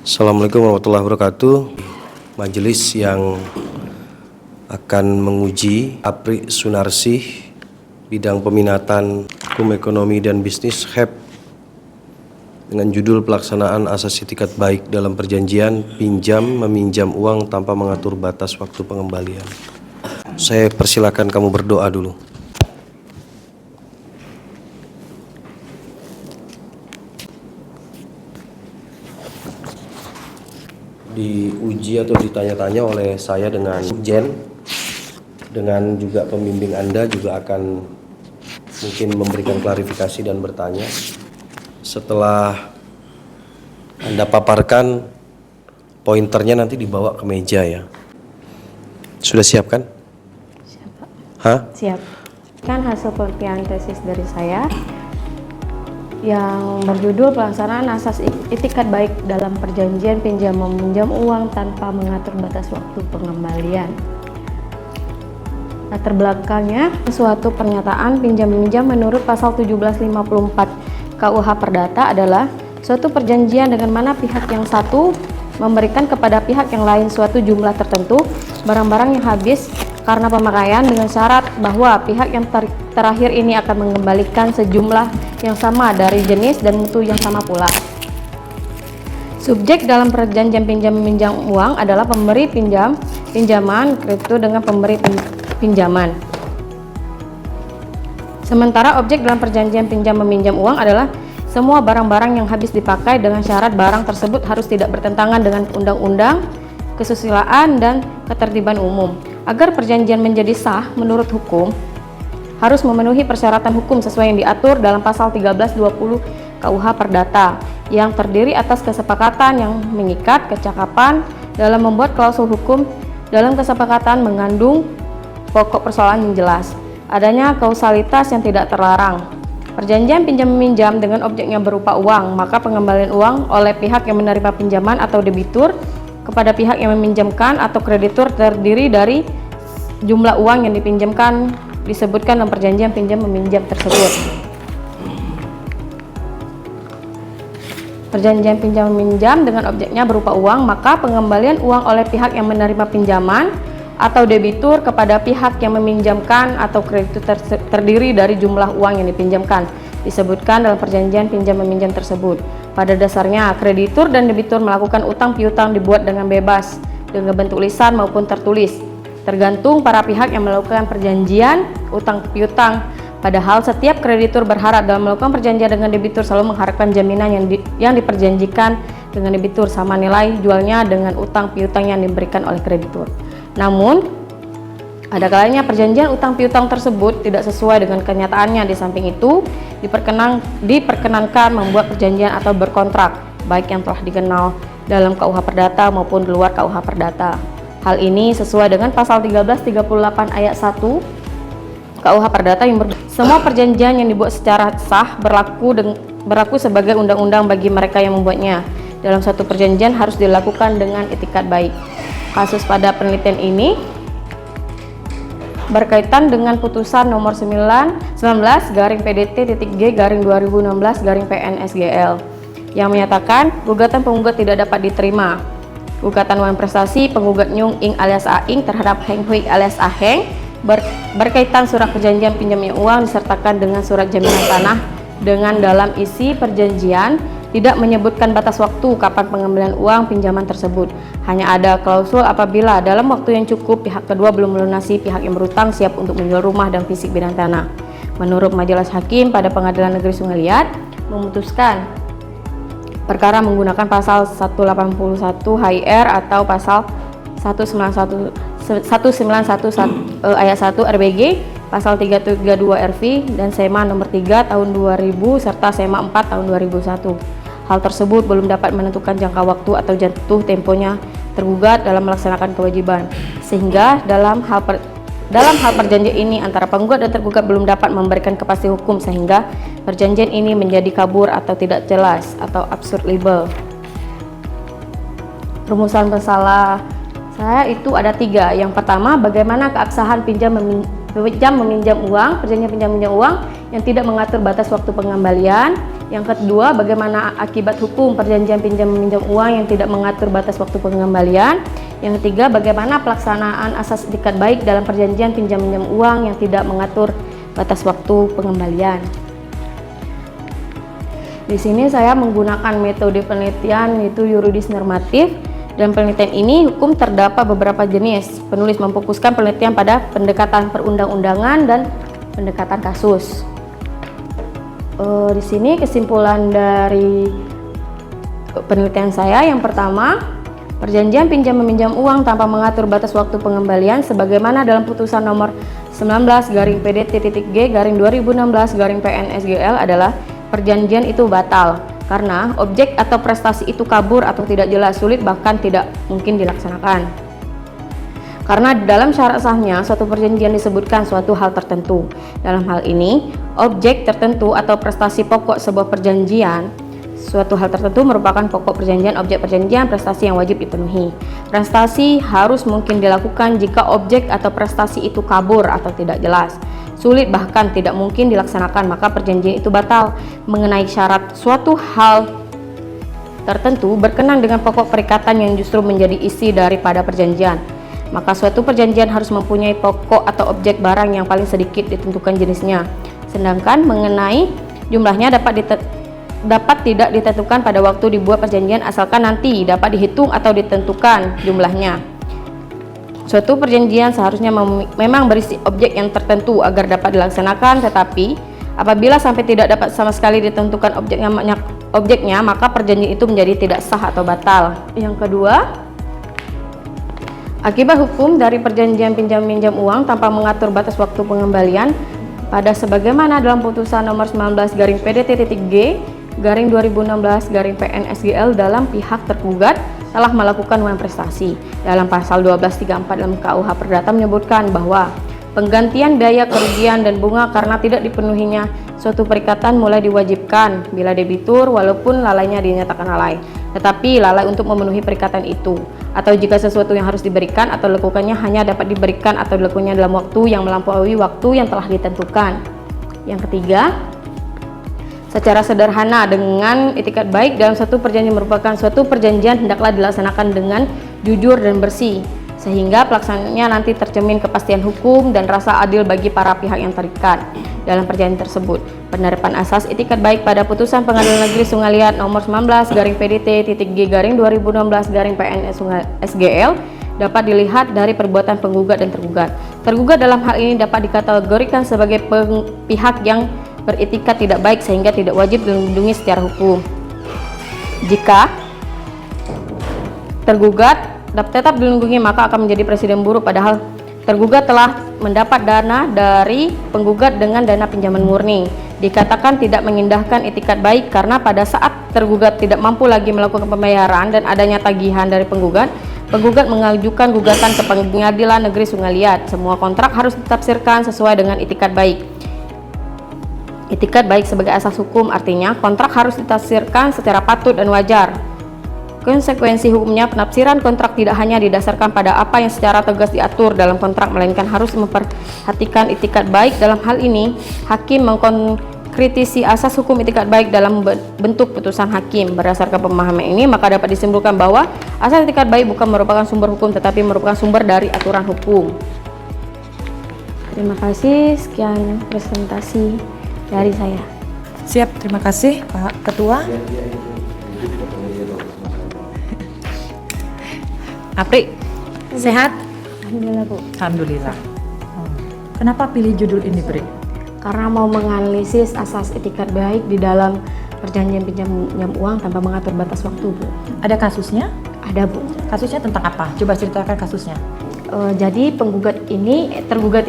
Assalamualaikum warahmatullahi wabarakatuh. Majelis yang akan menguji Apri Sunarsih, bidang peminatan hukum ekonomi dan bisnis HEP, dengan judul pelaksanaan asas itikat baik dalam perjanjian pinjam meminjam uang tanpa mengatur batas waktu pengembalian. Saya persilakan kamu berdoa dulu. Diuji atau ditanya-tanya oleh saya dengan Jen, dengan juga pembimbing Anda juga akan mungkin memberikan klarifikasi dan bertanya. Setelah Anda paparkan, pointernya nanti dibawa ke meja ya. Sudah siap kan? Siap, Pak. Hah? Siap. Kan hasil penelitian tesis dari saya yang berjudul pelaksanaan asas itikat baik dalam perjanjian pinjam meminjam uang tanpa mengatur batas waktu pengembalian. Latar belakangnya, suatu pernyataan pinjam meminjam menurut pasal 1754 KUH Perdata adalah suatu perjanjian dengan mana pihak yang satu memberikan kepada pihak yang lain suatu jumlah tertentu barang-barang yang habis karena pemakaian dengan syarat bahwa pihak yang terakhir ini akan mengembalikan sejumlah yang sama dari jenis dan mutu yang sama pula. Subjek dalam perjanjian pinjam meminjam uang adalah pemberi pinjaman kripto dengan pemberi pinjaman. Sementara objek dalam perjanjian pinjam meminjam uang adalah semua barang-barang yang habis dipakai dengan syarat barang tersebut harus tidak bertentangan dengan undang-undang, kesusilaan, dan ketertiban umum. Agar perjanjian menjadi sah menurut hukum, harus memenuhi persyaratan hukum sesuai yang diatur dalam pasal 1320 KUH Perdata, yang terdiri atas kesepakatan yang mengikat, kecakapan dalam membuat klausul hukum dalam kesepakatan mengandung pokok persoalan yang jelas, adanya kausalitas yang tidak terlarang. Perjanjian pinjam meminjam dengan objeknya berupa uang, maka pengembalian uang oleh pihak yang menerima pinjaman atau debitur kepada pihak yang meminjamkan atau kreditur terdiri dari jumlah uang yang dipinjamkan disebutkan dalam perjanjian pinjam meminjam tersebut. Perjanjian pinjam meminjam dengan objeknya berupa uang, maka pengembalian uang oleh pihak yang menerima pinjaman atau debitur kepada pihak yang meminjamkan atau kreditur terdiri dari jumlah uang yang dipinjamkan disebutkan dalam perjanjian pinjam meminjam tersebut. Pada dasarnya, kreditur dan debitur melakukan utang piutang dibuat dengan bebas, dengan bentuk lisan maupun tertulis, tergantung para pihak yang melakukan perjanjian utang piutang. Padahal setiap kreditur berharap dalam melakukan perjanjian dengan debitur selalu mengharapkan jaminan yang diperjanjikan dengan debitur sama nilai jualnya dengan utang piutang yang diberikan oleh kreditur. Namun, ada kalanya perjanjian utang piutang tersebut tidak sesuai dengan kenyataannya. Di samping itu, diperkenankan membuat perjanjian atau berkontrak, baik yang telah dikenal dalam KUH Perdata maupun di luar KUH Perdata. Hal ini sesuai dengan pasal 1338 ayat 1 KUH Perdata yang semua perjanjian yang dibuat secara sah berlaku sebagai undang-undang bagi mereka yang membuatnya. Dalam suatu perjanjian harus dilakukan dengan itikat baik. Kasus pada penelitian ini berkaitan dengan putusan nomor 19/PDT.G/2016/PNSGL yang menyatakan gugatan penggugat tidak dapat diterima. Gugatan Wan Prestasi penggugat Nyung Ing alias Aing terhadap Heng Hui alias Aheng berkaitan surat perjanjian pinjam uang disertakan dengan surat jaminan tanah dengan dalam isi perjanjian tidak menyebutkan batas waktu kapan pengembalian uang pinjaman tersebut. Hanya ada klausul apabila dalam waktu yang cukup pihak kedua belum melunasi, pihak yang berutang siap untuk menjual rumah dan fisik bidang tanah. Menurut Majelis Hakim pada Pengadilan Negeri Sungai Liat memutuskan perkara menggunakan pasal 181 HIR atau pasal 191 ayat 1 RBG, pasal 332 RV dan SEMA nomor 3 tahun 2000 serta SEMA 4 tahun 2001. Hal tersebut belum dapat menentukan jangka waktu atau jatuh temponya tergugat dalam melaksanakan kewajiban, sehingga dalam hal perjanjian ini antara penggugat dan tergugat belum dapat memberikan kepastian hukum, sehingga perjanjian ini menjadi kabur atau tidak jelas atau absurd libel. Rumusan masalah saya itu ada 3. Yang pertama, bagaimana keabsahan pinjam meminjam uang, perjanjian pinjam meminjam uang yang tidak mengatur batas waktu pengembalian. Yang kedua, bagaimana akibat hukum perjanjian pinjam meminjam uang yang tidak mengatur batas waktu pengembalian. Yang ketiga, bagaimana pelaksanaan asas etikat baik dalam perjanjian pinjam meminjam uang yang tidak mengatur batas waktu pengembalian. Di sini saya menggunakan metode penelitian yaitu yuridis normatif. Dalam penelitian ini, hukum terdapat beberapa jenis. Penulis memfokuskan penelitian pada pendekatan perundang-undangan dan pendekatan kasus. Di sini kesimpulan dari penelitian saya, yang pertama, perjanjian pinjam meminjam uang tanpa mengatur batas waktu pengembalian sebagaimana dalam putusan nomor 19-PDT-G/2016-PNSGL adalah perjanjian itu batal karena objek atau prestasi itu kabur atau tidak jelas, sulit bahkan tidak mungkin dilaksanakan. Karena dalam syarat sahnya suatu perjanjian disebutkan suatu hal tertentu. Dalam hal ini, objek tertentu atau prestasi pokok sebuah perjanjian, suatu hal tertentu merupakan pokok perjanjian, objek perjanjian, prestasi yang wajib dipenuhi. Prestasi harus mungkin dilakukan jika objek atau prestasi itu kabur atau tidak jelas, sulit bahkan tidak mungkin dilaksanakan, maka perjanjian itu batal. Mengenai syarat suatu hal tertentu berkenaan dengan pokok perikatan yang justru menjadi isi daripada perjanjian, maka suatu perjanjian harus mempunyai pokok atau objek barang yang paling sedikit ditentukan jenisnya, sedangkan mengenai jumlahnya dapat tidak ditentukan pada waktu dibuat perjanjian asalkan nanti dapat dihitung atau ditentukan jumlahnya. Suatu perjanjian seharusnya memang berisi objek yang tertentu agar dapat dilaksanakan, tetapi apabila sampai tidak dapat sama sekali ditentukan objeknya, maka perjanjian itu menjadi tidak sah atau batal. Yang kedua, akibat hukum dari perjanjian pinjam meminjam uang tanpa mengatur batas waktu pengembalian pada sebagaimana dalam putusan nomor 19-PDT-G/2016-PNSGL dalam pihak tergugat telah melakukan uang prestasi. Dalam pasal 1234 dalam KUH Perdata menyebutkan bahwa penggantian biaya kerugian dan bunga karena tidak dipenuhinya suatu perikatan mulai diwajibkan bila debitur walaupun lalainya dinyatakan lalai, tetapi lalai untuk memenuhi perikatan itu, atau jika sesuatu yang harus diberikan atau dilakukannya hanya dapat diberikan atau dilakukannya dalam waktu yang melampaui waktu yang telah ditentukan. Yang ketiga, secara sederhana, dengan etikat baik dalam suatu perjanjian merupakan suatu perjanjian hendaklah dilaksanakan dengan jujur dan bersih, sehingga pelaksanaannya nanti tercermin kepastian hukum dan rasa adil bagi para pihak yang terikat dalam perjanjian tersebut. Penerapan asas etikat baik pada putusan Pengadilan Negeri Sungai Liat nomor 19-PDT-G/2016-PNSGL dapat dilihat dari perbuatan penggugat dan tergugat. Tergugat dalam hal ini dapat dikategorikan sebagai pihak yang beretikat tidak baik sehingga tidak wajib dilindungi secara hukum. Jika tergugat tetap dilindungi, maka akan menjadi presiden buruk, padahal tergugat telah mendapat dana dari penggugat dengan dana pinjaman murni. Dikatakan tidak mengindahkan etikat baik karena pada saat tergugat tidak mampu lagi melakukan pembayaran dan adanya tagihan dari penggugat mengajukan gugatan ke Pengadilan Negeri Sungai Liat. Semua kontrak harus ditafsirkan sesuai dengan etikat baik. Etikat baik sebagai asas hukum artinya kontrak harus ditafsirkan secara patut dan wajar. Konsekuensi hukumnya, penafsiran kontrak tidak hanya didasarkan pada apa yang secara tegas diatur dalam kontrak, melainkan harus memperhatikan etikat baik. Dalam hal ini, hakim mengkritisi asas hukum etikat baik dalam bentuk putusan hakim. Berdasarkan pemahaman ini, maka dapat disimpulkan bahwa asas etikat baik bukan merupakan sumber hukum, tetapi merupakan sumber dari aturan hukum. Terima kasih, sekian presentasi dari saya. Siap, terima kasih Pak Ketua. Apri, sehat? Alhamdulillah Bu. Alhamdulillah. Kenapa pilih judul ini, Bri? Karena mau menganalisis asas etikat baik di dalam perjanjian pinjam uang tanpa mengatur batas waktu, Bu. Ada kasusnya? Ada, Bu. Kasusnya tentang apa? Coba ceritakan kasusnya. Jadi tergugat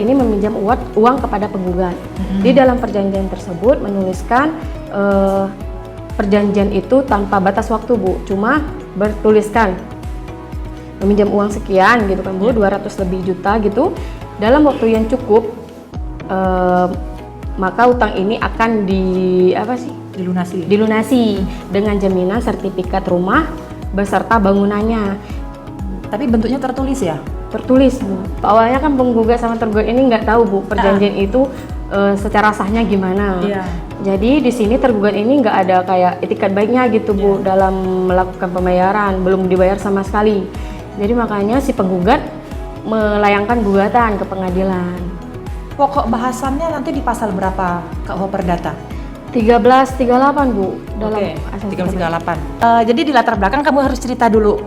ini meminjam uang kepada penggugat. Di dalam perjanjian tersebut menuliskan perjanjian itu tanpa batas waktu, Bu. Cuma bertuliskan meminjam uang sekian gitu kan, Bu, 200 lebih juta gitu. Dalam waktu yang cukup maka utang ini akan dilunasi dengan jaminan sertifikat rumah beserta bangunannya. Tapi bentuknya tertulis ya? Tertulis, Bu. Awalnya kan penggugat sama tergugat ini nggak tahu, Bu, perjanjian itu secara sahnya gimana. Iya. Jadi di sini tergugat ini nggak ada kayak etikat baiknya gitu Bu dalam melakukan pembayaran, belum dibayar sama sekali. Jadi makanya si penggugat melayangkan gugatan ke pengadilan. Pokok bahasannya nanti di pasal berapa KUH Perdata? 1338 Bu dalam Oke, asal 338. Jadi di latar belakang kamu harus cerita dulu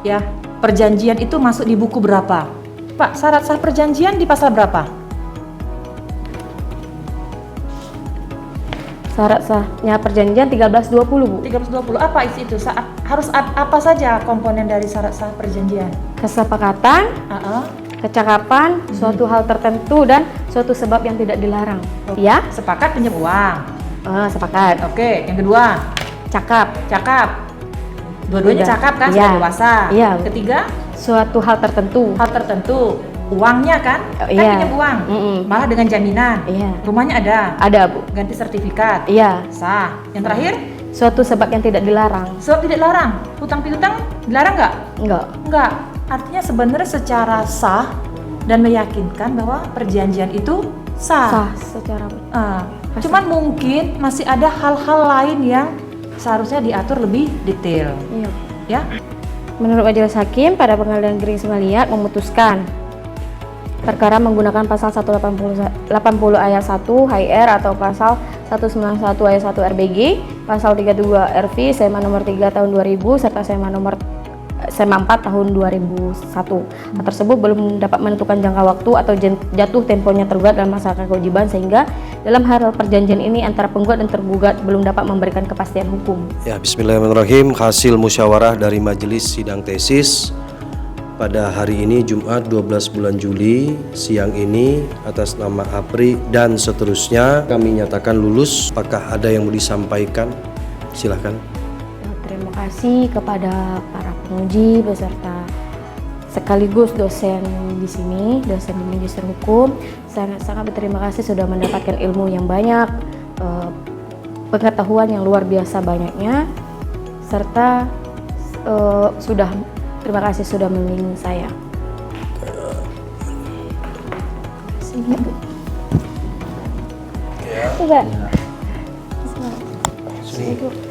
ya. Perjanjian itu masuk di buku berapa? Pak, syarat sah perjanjian di pasal berapa? Syarat sahnya perjanjian 1320 Bu. 320. Apa isi itu? Harus apa saja komponen dari syarat sah perjanjian? Kesepakatan, Heeh. kecakapan, suatu hal tertentu dan suatu sebab yang tidak dilarang. Ya? Sepakat pinjam uang. Sepakat. Oke, yang kedua, Cakap, cakap. Dua-duanya Udah. cakap kan, Iya. sudah dewasa. Iya. Ketiga, suatu hal tertentu. hal tertentu. Uangnya kan? Kan Iya. pinjam uang. Mm-mm. Malah dengan jaminan. Iya. Rumahnya ada. Ada Bu. Ganti sertifikat. Iya. Sah. Yang terakhir, Suatu sebab yang tidak dilarang. sebab tidak larang. Hutang piutang dilarang nggak? Enggak. Enggak. Artinya sebenarnya secara sah dan meyakinkan bahwa perjanjian itu Sah secara Cuman mungkin masih ada hal-hal lain yang seharusnya diatur lebih detail, iya. ya. Menurut Majelis Hakim pada Pengadilan Negeri Semaliat memutuskan perkara menggunakan pasal 180 ayat 1 HR atau pasal 191 ayat 1 RBG, pasal 32 RV SEMA nomor 3 tahun 2000 serta SEMA 4 tahun 2001. Hal tersebut belum dapat menentukan jangka waktu atau jatuh temponya tergugat dalam melaksanakan kewajiban, sehingga dalam hal perjanjian ini antara penggugat dan tergugat belum dapat memberikan kepastian hukum. Ya, bismillahirrahmanirrahim. Hasil musyawarah dari majelis sidang tesis pada hari ini Jumat 12 bulan Juli siang ini atas nama APRI dan seterusnya kami nyatakan lulus. Apakah ada yang mau disampaikan? Silahkan. Terima kasih kepada para penguji beserta sekaligus dosen di sini, dosen di Magister Hukum. Sangat berterima kasih sudah mendapatkan ilmu yang banyak, pengetahuan yang luar biasa banyaknya, serta terima kasih sudah membimbing saya. Sini Bu. Coba. Sini Bu.